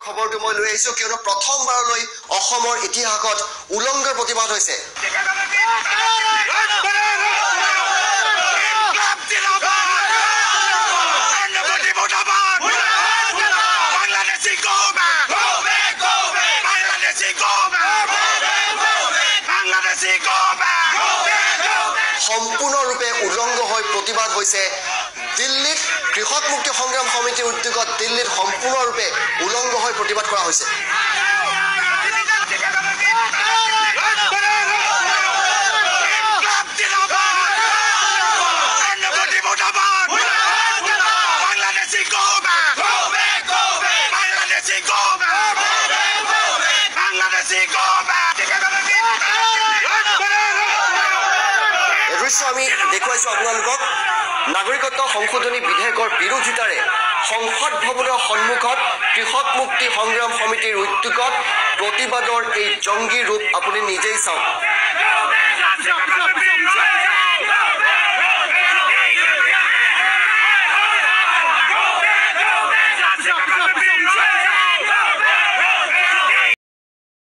খবৰটো মই লৈ আহিছো কিয়নো প্ৰথমবাৰলৈ অসমৰ ইতিহাসত উলংঘৰ প্ৰতিবাদ হৈছে সম্পূৰ্ণৰূপে উলংঘ হৈ প্ৰতিবাদ হৈছে দিল্লীত কৃষক মুক্তি সংগ্ৰাম সমিতিৰ উদ্যোগত দিল্লীত সম্পূৰ্ণৰূপে উলংঘ হৈ প্ৰতিবাদ কৰা হৈছে আমি দেখুৱাইছো আপোনালোকক নাগৰিকত্ব সংশোধনী বিধেয়কৰ বিৰোধিতাৰে সংসদ ভৱনৰ সন্মুখত কৃষক মুক্তি সংগ্ৰাম সমিতিৰ উদ্যোগত প্ৰতিবাদৰ এই জংগী ৰূপ আপুনি নিজেই চাওক